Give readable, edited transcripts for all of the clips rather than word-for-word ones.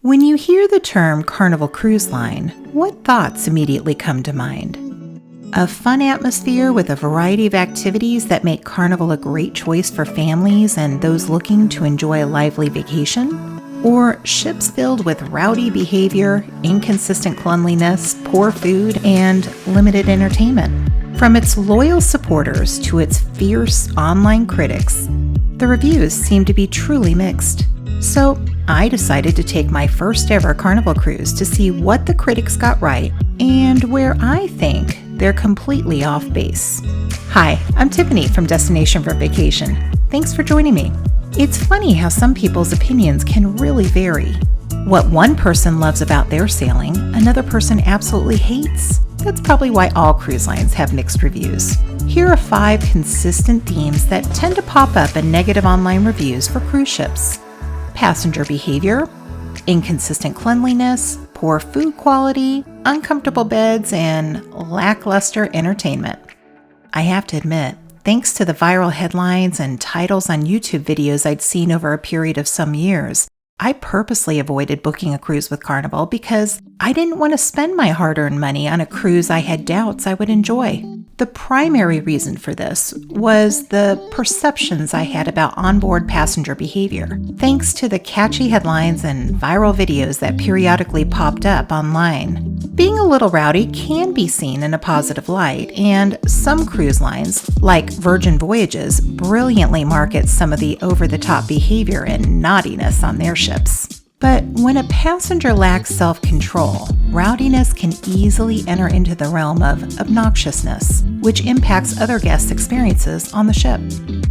When you hear the term Carnival Cruise Line, what thoughts immediately come to mind? A fun atmosphere with a variety of activities that make Carnival a great choice for families and those looking to enjoy a lively vacation? Or ships filled with rowdy behavior, inconsistent cleanliness, poor food, and limited entertainment? From its loyal supporters to its fierce online critics, the reviews seem to be truly mixed. So I decided to take my first ever Carnival cruise to see what the critics got right and where I think they're completely off base. Hi, I'm Tiffany from Destination for Vacation. Thanks for joining me. It's funny how some people's opinions can really vary. What one person loves about their sailing, another person absolutely hates. That's probably why all cruise lines have mixed reviews. Here are 5 consistent themes that tend to pop up in negative online reviews for cruise ships. Passenger behavior, inconsistent cleanliness, poor food quality, uncomfortable beds, and lackluster entertainment. I have to admit, thanks to the viral headlines and titles on YouTube videos I'd seen over a period of some years, I purposely avoided booking a cruise with Carnival because I didn't want to spend my hard-earned money on a cruise I had doubts I would enjoy. The primary reason for this was the perceptions I had about onboard passenger behavior, thanks to the catchy headlines and viral videos that periodically popped up online. Being a little rowdy can be seen in a positive light, and some cruise lines, like Virgin Voyages, brilliantly market some of the over-the-top behavior and naughtiness on their ships. But when a passenger lacks self-control, rowdiness can easily enter into the realm of obnoxiousness, which impacts other guests' experiences on the ship.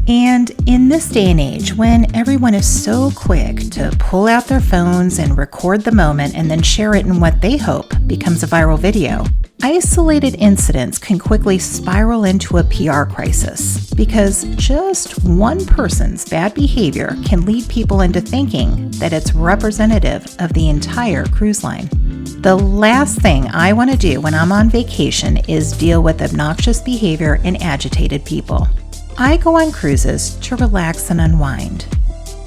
And in this day and age, when everyone is so quick to pull out their phones and record the moment and then share it in what they hope becomes a viral video, isolated incidents can quickly spiral into a PR crisis because just one person's bad behavior can lead people into thinking that it's representative of the entire cruise line. The last thing I want to do when I'm on vacation is deal with obnoxious behavior and agitated people. I go on cruises to relax and unwind.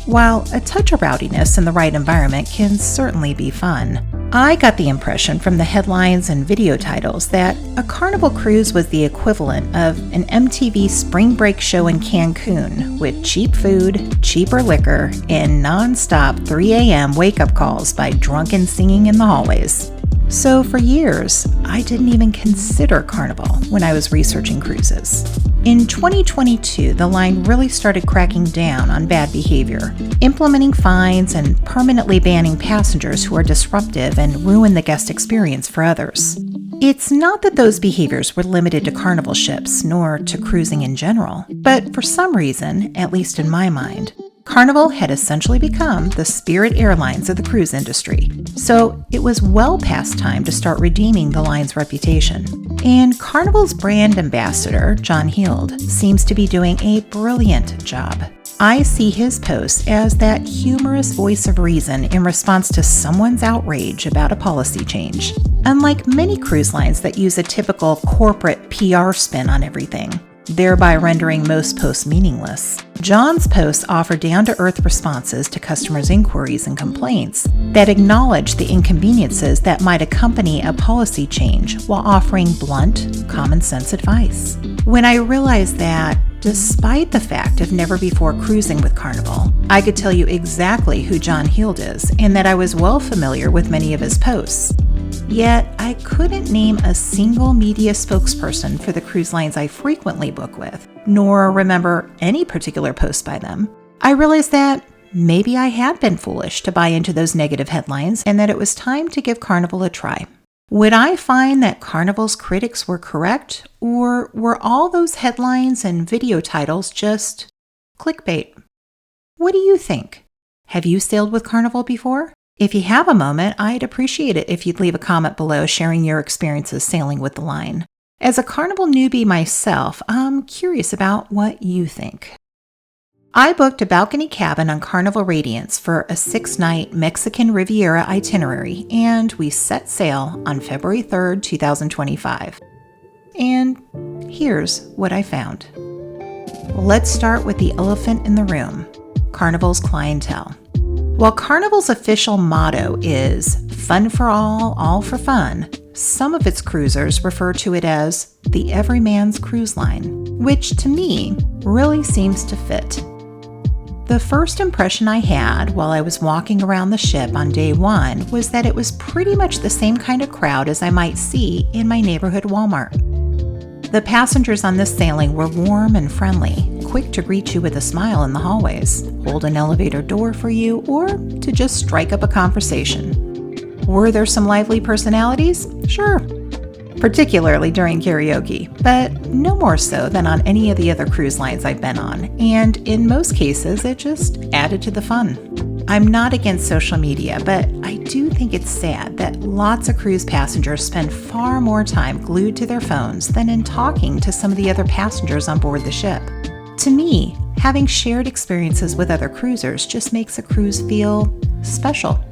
While a touch of rowdiness in the right environment can certainly be fun, I got the impression from the headlines and video titles that a Carnival cruise was the equivalent of an MTV spring break show in Cancun with cheap food, cheaper liquor, and non-stop 3 a.m. wake-up calls by drunken singing in the hallways. So for years, I didn't even consider Carnival when I was researching cruises. In 2022, the line really started cracking down on bad behavior, implementing fines and permanently banning passengers who are disruptive and ruin the guest experience for others. It's not that those behaviors were limited to Carnival ships, nor to cruising in general, but for some reason, at least in my mind, Carnival had essentially become the Spirit Airlines of the cruise industry, so it was well past time to start redeeming the line's reputation. And Carnival's brand ambassador, John Heald, seems to be doing a brilliant job. I see his posts as that humorous voice of reason in response to someone's outrage about a policy change, unlike many cruise lines that use a typical corporate PR spin on everything, thereby rendering most posts meaningless. John's posts offer down-to-earth responses to customers' inquiries and complaints that acknowledge the inconveniences that might accompany a policy change while offering blunt, common-sense advice. When I realized that, despite the fact of never before cruising with Carnival, I could tell you exactly who John Heald is and that I was well familiar with many of his posts. Yet, I couldn't name a single media spokesperson for the cruise lines I frequently book with, nor remember any particular post by them. I realized that maybe I had been foolish to buy into those negative headlines and that it was time to give Carnival a try. Would I find that Carnival's critics were correct, or were all those headlines and video titles just clickbait? What do you think? Have you sailed with Carnival before? If you have a moment, I'd appreciate it if you'd leave a comment below sharing your experiences sailing with the line. As a Carnival newbie myself, I'm curious about what you think. I booked a balcony cabin on Carnival Radiance for a 6-night Mexican Riviera itinerary, and we set sail on February 3rd, 2025. And here's what I found. Let's start with the elephant in the room, Carnival's clientele. While Carnival's official motto is fun for all for fun, some of its cruisers refer to it as the Everyman's Cruise Line, which to me really seems to fit. The first impression I had while I was walking around the ship on day one was that it was pretty much the same kind of crowd as I might see in my neighborhood Walmart. The passengers on this sailing were warm and friendly, quick to greet you with a smile in the hallways, hold an elevator door for you, or to just strike up a conversation. Were there some lively personalities? Sure, particularly during karaoke, but no more so than on any of the other cruise lines I've been on, and in most cases it just added to the fun. I'm not against social media, but I do think it's sad that lots of cruise passengers spend far more time glued to their phones than in talking to some of the other passengers on board the ship. To me, having shared experiences with other cruisers just makes a cruise feel special.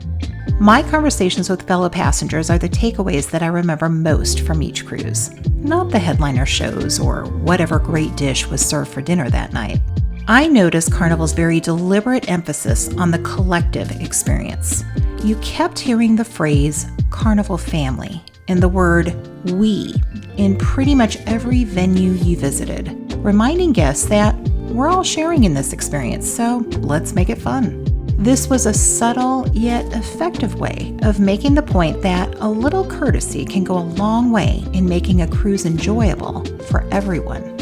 My conversations with fellow passengers are the takeaways that I remember most from each cruise, not the headliner shows or whatever great dish was served for dinner that night. I noticed Carnival's very deliberate emphasis on the collective experience. You kept hearing the phrase Carnival family and the word we in pretty much every venue you visited, reminding guests that we're all sharing in this experience, so let's make it fun. This was a subtle yet effective way of making the point that a little courtesy can go a long way in making a cruise enjoyable for everyone.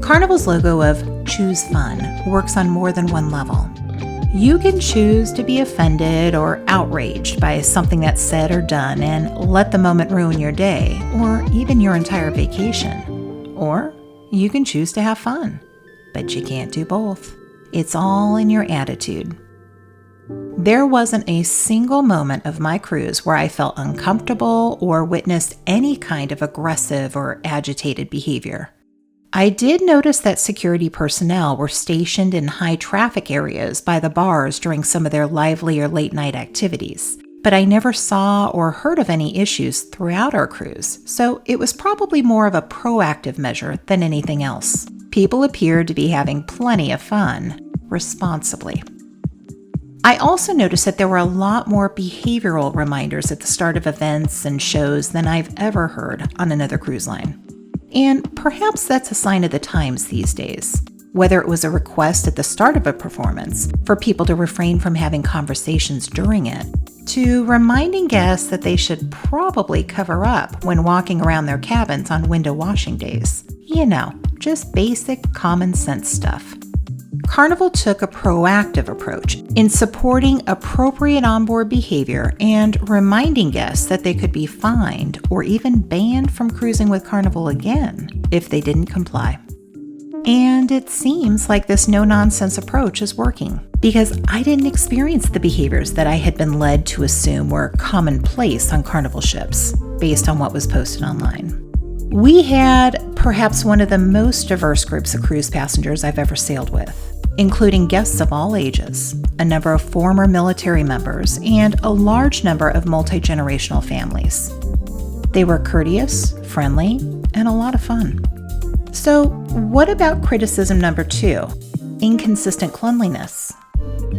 Carnival's logo of Choose Fun works on more than one level. You can choose to be offended or outraged by something that's said or done and let the moment ruin your day or even your entire vacation. Or you can choose to have fun, but you can't do both. It's all in your attitude. There wasn't a single moment of my cruise where I felt uncomfortable or witnessed any kind of aggressive or agitated behavior. I did notice that security personnel were stationed in high traffic areas by the bars during some of their lively or late night activities, but I never saw or heard of any issues throughout our cruise, so it was probably more of a proactive measure than anything else. People appeared to be having plenty of fun, responsibly. I also noticed that there were a lot more behavioral reminders at the start of events and shows than I've ever heard on another cruise line. And perhaps that's a sign of the times these days. Whether it was a request at the start of a performance for people to refrain from having conversations during it, to reminding guests that they should probably cover up when walking around their cabins on window washing days. You know, just basic common sense stuff. Carnival took a proactive approach in supporting appropriate onboard behavior and reminding guests that they could be fined or even banned from cruising with Carnival again if they didn't comply. And it seems like this no-nonsense approach is working because I didn't experience the behaviors that I had been led to assume were commonplace on Carnival ships based on what was posted online. We had perhaps one of the most diverse groups of cruise passengers I've ever sailed with, including guests of all ages, a number of former military members, and a large number of multi-generational families. They were courteous, friendly, and a lot of fun. So, what about criticism number 2? Inconsistent cleanliness.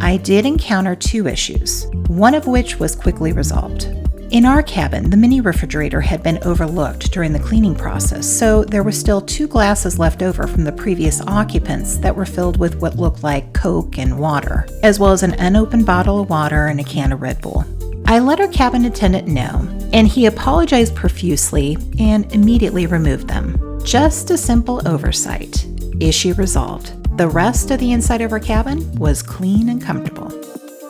I did encounter 2 issues, one of which was quickly resolved. In our cabin, the mini refrigerator had been overlooked during the cleaning process, so there were still 2 glasses left over from the previous occupants that were filled with what looked like Coke and water, as well as an unopened bottle of water and a can of Red Bull. I let our cabin attendant know, and he apologized profusely and immediately removed them. Just a simple oversight. Issue resolved. The rest of the inside of our cabin was clean and comfortable.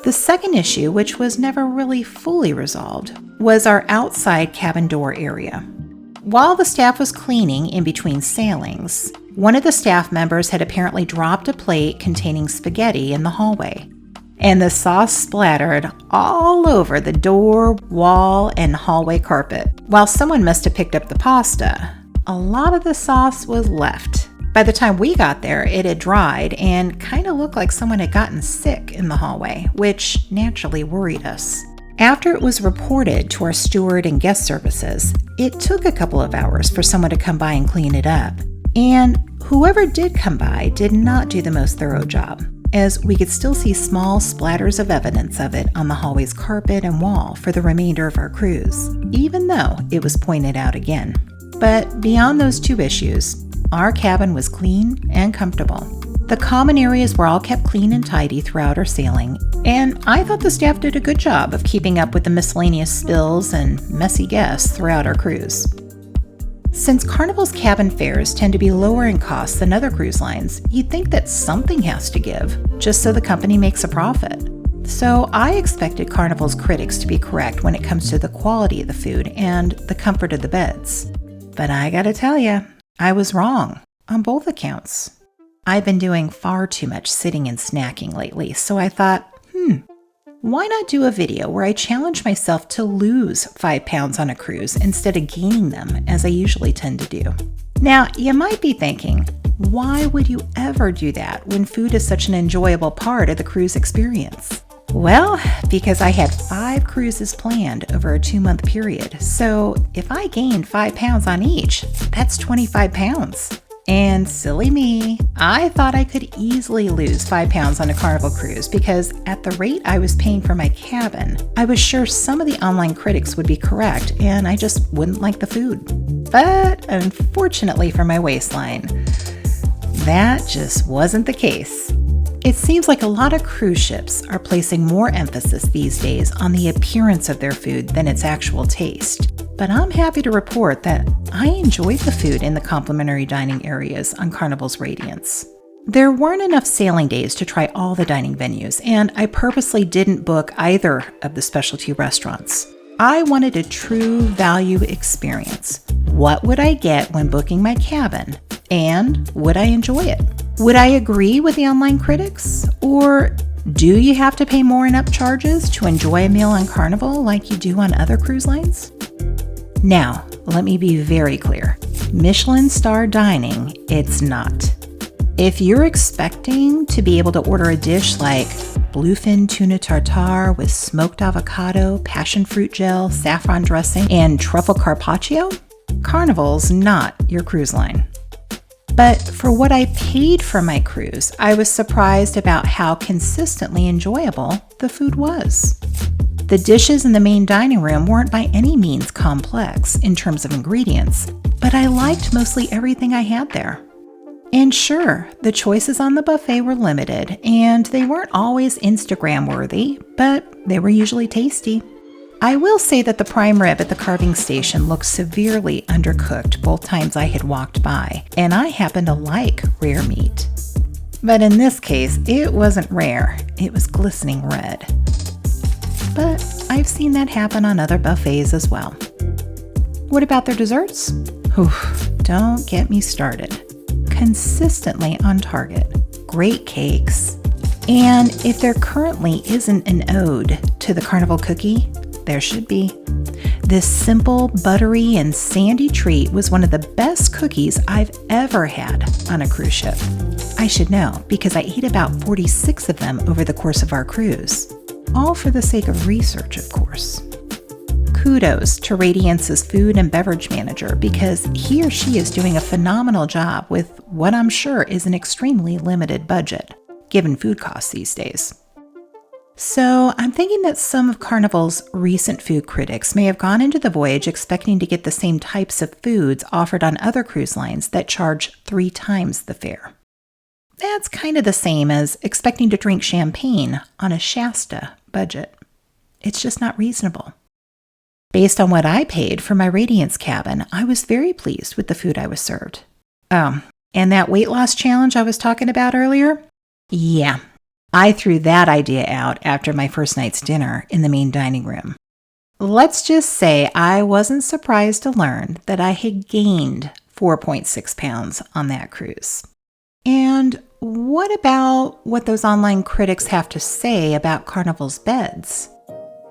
The second issue, which was never really fully resolved, was our outside cabin door area. While the staff was cleaning in between sailings, one of the staff members had apparently dropped a plate containing spaghetti in the hallway, and the sauce splattered all over the door, wall, and hallway carpet. While someone must have picked up the pasta, a lot of the sauce was left. By the time we got there, it had dried and kind of looked like someone had gotten sick in the hallway, which naturally worried us. After it was reported to our steward and guest services, it took a couple of hours for someone to come by and clean it up. And whoever did come by did not do the most thorough job. as we could still see small splatters of evidence of it on the hallway's carpet and wall for the remainder of our cruise, even though it was pointed out again. But beyond those two issues, our cabin was clean and comfortable. The common areas were all kept clean and tidy throughout our sailing, and I thought the staff did a good job of keeping up with the miscellaneous spills and messy guests throughout our cruise. Since Carnival's cabin fares tend to be lower in cost than other cruise lines, you'd think that something has to give, just so the company makes a profit. So I expected Carnival's critics to be correct when it comes to the quality of the food and the comfort of the beds. But I gotta tell you, I was wrong on both accounts. I've been doing far too much sitting and snacking lately, so I thought, why not do a video where I challenge myself to lose 5 pounds on a cruise instead of gaining them, as I usually tend to do? Now, you might be thinking, why would you ever do that when food is such an enjoyable part of the cruise experience? Well, because I had 5 cruises planned over a 2-month period, so if I gained 5 pounds on each, that's 25 pounds. And silly me, I thought I could easily lose 5 pounds on a Carnival cruise because at the rate I was paying for my cabin, I was sure some of the online critics would be correct and I just wouldn't like the food. But unfortunately for my waistline, that just wasn't the case. It seems like a lot of cruise ships are placing more emphasis these days on the appearance of their food than its actual taste. But I'm happy to report that I enjoyed the food in the complimentary dining areas on Carnival's Radiance. There weren't enough sailing days to try all the dining venues, and I purposely didn't book either of the specialty restaurants. I wanted a true value experience. What would I get when booking my cabin? And would I enjoy it? Would I agree with the online critics? Or do you have to pay more in upcharges to enjoy a meal on Carnival like you do on other cruise lines? Now, let me be very clear. Michelin star dining, it's not. If you're expecting to be able to order a dish like bluefin tuna tartare with smoked avocado, passion fruit gel, saffron dressing, and truffle carpaccio, Carnival's not your cruise line. But for what I paid for my cruise, I was surprised about how consistently enjoyable the food was. The dishes in the main dining room weren't by any means complex in terms of ingredients, but I liked mostly everything I had there. And sure, the choices on the buffet were limited, and they weren't always Instagram worthy, but they were usually tasty. I will say that the prime rib at the carving station looked severely undercooked both times I had walked by, and I happen to like rare meat. But in this case, it wasn't rare, it was glistening red. But I've seen that happen on other buffets as well. What about their desserts? Oof, don't get me started. Consistently on target. Great cakes. And if there currently isn't an ode to the Carnival cookie, there should be. This simple, buttery, and sandy treat was one of the best cookies I've ever had on a cruise ship. I should know because I ate about 46 of them over the course of our cruise. All for the sake of research, of course. Kudos to Radiance's food and beverage manager because he or she is doing a phenomenal job with what I'm sure is an extremely limited budget, given food costs these days. So I'm thinking that some of Carnival's recent food critics may have gone into the voyage expecting to get the same types of foods offered on other cruise lines that charge 3 times the fare. That's kind of the same as expecting to drink champagne on a Shasta budget. It's just not reasonable. Based on what I paid for my Radiance cabin, I was very pleased with the food I was served. Oh, and that weight loss challenge I was talking about earlier? Yeah, I threw that idea out after my first night's dinner in the main dining room. Let's just say I wasn't surprised to learn that I had gained 4.6 pounds on that cruise. And what about what those online critics have to say about Carnival's beds?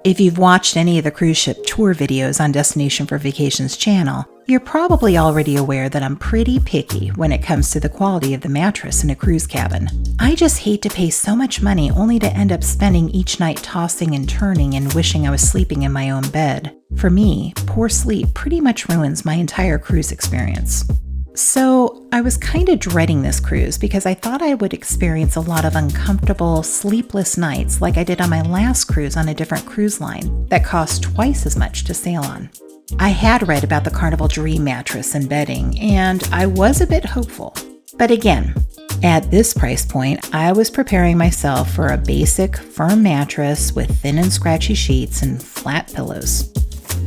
If you've watched any of the cruise ship tour videos on Destination for Vacations channel, you're probably already aware that I'm pretty picky when it comes to the quality of the mattress in a cruise cabin. I just hate to pay so much money only to end up spending each night tossing and turning and wishing I was sleeping in my own bed. For me, poor sleep pretty much ruins my entire cruise experience. So I was kind of dreading this cruise because I thought I would experience a lot of uncomfortable, sleepless nights like I did on my last cruise on a different cruise line that cost twice as much to sail on. I had read about the Carnival Dream mattress and bedding, and I was a bit hopeful. But again, at this price point, I was preparing myself for a basic, firm mattress with thin and scratchy sheets and flat pillows.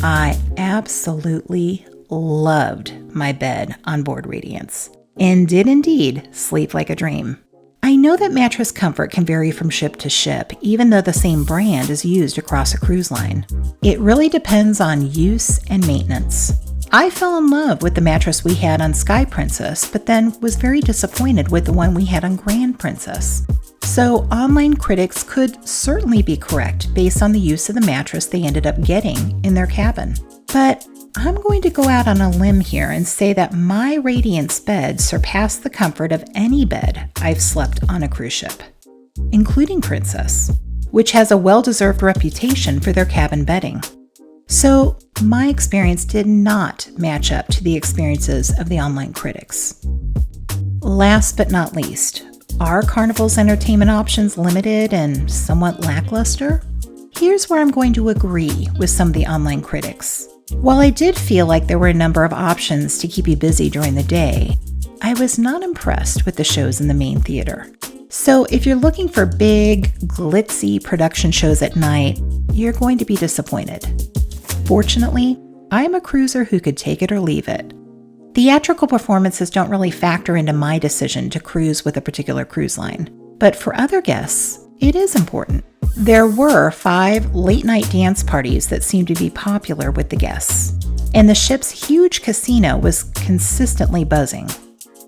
I absolutely loved my bed on board Radiance, and did indeed sleep like a dream. I know that mattress comfort can vary from ship to ship, even though the same brand is used across a cruise line. It really depends on use and maintenance. I fell in love with the mattress we had on Sky Princess, but then was very disappointed with the one we had on Grand Princess. So online critics could certainly be correct based on the use of the mattress they ended up getting in their cabin. But I'm going to go out on a limb here and say that my Radiance bed surpassed the comfort of any bed I've slept on a cruise ship, including Princess, which has a well-deserved reputation for their cabin bedding. So my experience did not match up to the experiences of the online critics. Last but not least, are Carnival's entertainment options limited and somewhat lackluster? Here's where I'm going to agree with some of the online critics. While I did feel like there were a number of options to keep you busy during the day, I was not impressed with the shows in the main theater. So if you're looking for big, glitzy production shows at night, you're going to be disappointed. Fortunately, I'm a cruiser who could take it or leave it. Theatrical performances don't really factor into my decision to cruise with a particular cruise line, but for other guests, it is important. There were 5 late-night dance parties that seemed to be popular with the guests, and the ship's huge casino was consistently buzzing.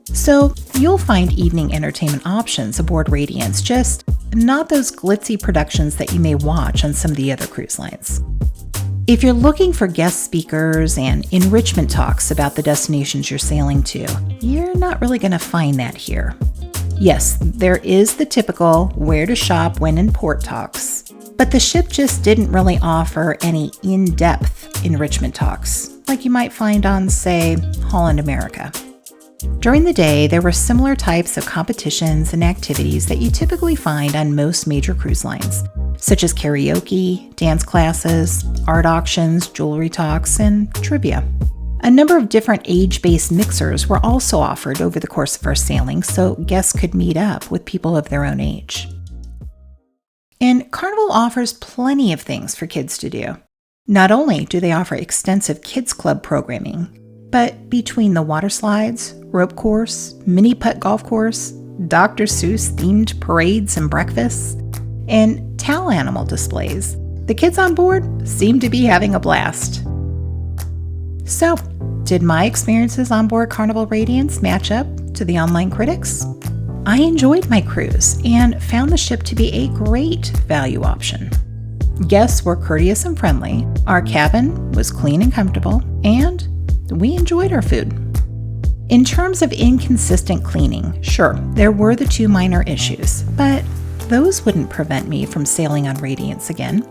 So you'll find evening entertainment options aboard Radiance, just not those glitzy productions that you may watch on some of the other cruise lines. If you're looking for guest speakers and enrichment talks about the destinations you're sailing to, you're not really going to find that here. Yes, there is the typical where to shop when in port talks, but the ship just didn't really offer any in-depth enrichment talks like you might find on, say, Holland America. During the day, there were similar types of competitions and activities that you typically find on most major cruise lines, such as karaoke, dance classes, art auctions, jewelry talks, and trivia. A number of different age-based mixers were also offered over the course of our sailing, so guests could meet up with people of their own age. And Carnival offers plenty of things for kids to do. Not only do they offer extensive kids club programming, but between the water slides, rope course, mini putt golf course, Dr. Seuss themed parades and breakfasts, and towel animal displays, the kids on board seem to be having a blast. So, did my experiences on board Carnival Radiance match up to the online critics? I enjoyed my cruise and found the ship to be a great value option. Guests were courteous and friendly, our cabin was clean and comfortable, and we enjoyed our food. In terms of inconsistent cleaning, sure, there were the 2 minor issues, but those wouldn't prevent me from sailing on Radiance again.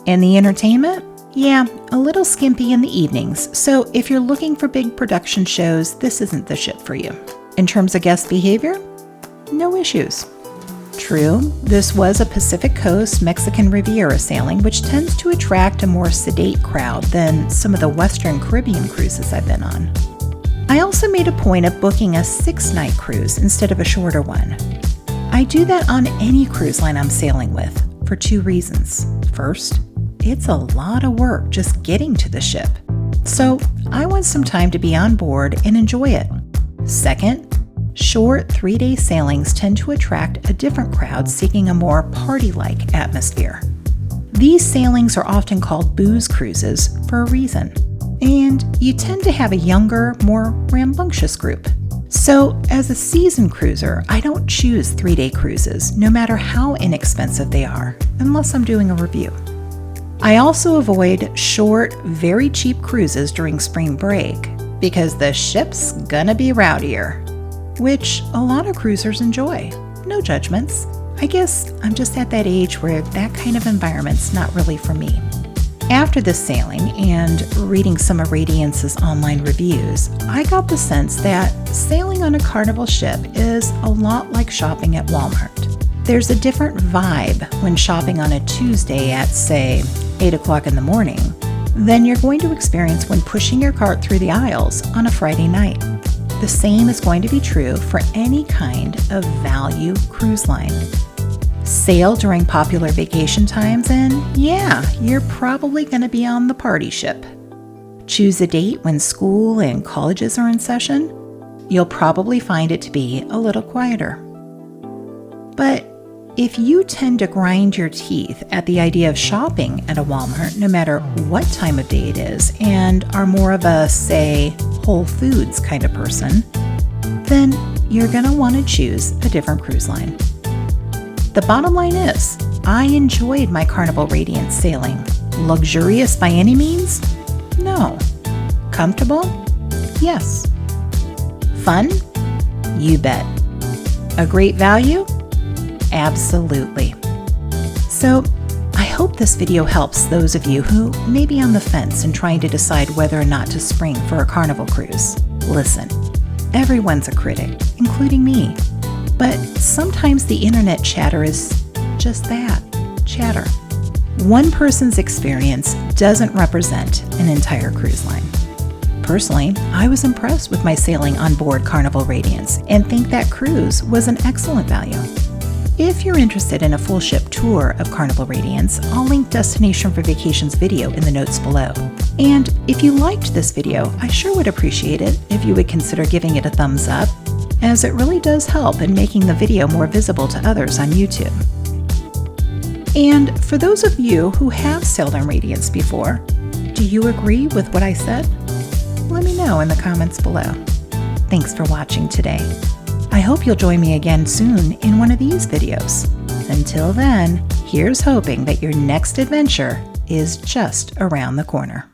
And the entertainment? Yeah, a little skimpy in the evenings, so if you're looking for big production shows, this isn't the ship for you. In terms of guest behavior? No issues. True, this was a Pacific Coast Mexican Riviera sailing, which tends to attract a more sedate crowd than some of the Western Caribbean cruises I've been on. I also made a point of booking a 6-night cruise instead of a shorter one. I do that on any cruise line I'm sailing with for 2 reasons. First, it's a lot of work just getting to the ship, so I want some time to be on board and enjoy it. Second, short 3-day sailings tend to attract a different crowd seeking a more party-like atmosphere. These sailings are often called booze cruises for a reason, and you tend to have a younger, more rambunctious group. So, as a seasoned cruiser, I don't choose 3-day cruises, no matter how inexpensive they are, unless I'm doing a review. I also avoid short, very cheap cruises during spring break, because the ship's gonna be rowdier, which a lot of cruisers enjoy. No judgments. I guess I'm just at that age where that kind of environment's not really for me. After this sailing and reading some of Radiance's online reviews, I got the sense that sailing on a Carnival ship is a lot like shopping at Walmart. There's a different vibe when shopping on a Tuesday at, say, 8 o'clock in the morning than you're going to experience when pushing your cart through the aisles on a Friday night. The same is going to be true for any kind of value cruise line. Sail during popular vacation times and yeah, you're probably going to be on the party ship. Choose a date when school and colleges are in session. You'll probably find it to be a little quieter. But if you tend to grind your teeth at the idea of shopping at a Walmart, no matter what time of day it is, and are more of a, say, Whole Foods kind of person, then you're going to want to choose a different cruise line. The bottom line is, I enjoyed my Carnival Radiance sailing. Luxurious by any means? No. Comfortable? Yes. Fun? You bet. A great value? Absolutely. So, I hope this video helps those of you who may be on the fence and trying to decide whether or not to spring for a Carnival cruise. Listen, everyone's a critic, including me. But sometimes the internet chatter is just that, chatter. One person's experience doesn't represent an entire cruise line. Personally, I was impressed with my sailing on board Carnival Radiance and think that cruise was an excellent value. If you're interested in a full ship tour of Carnival Radiance, I'll link Destination for Vacations video in the notes below. And if you liked this video, I sure would appreciate it if you would consider giving it a thumbs up, as it really does help in making the video more visible to others on YouTube. And for those of you who have sailed on Radiance before, do you agree with what I said? Let me know in the comments below. Thanks for watching today. I hope you'll join me again soon in one of these videos. Until then, here's hoping that your next adventure is just around the corner.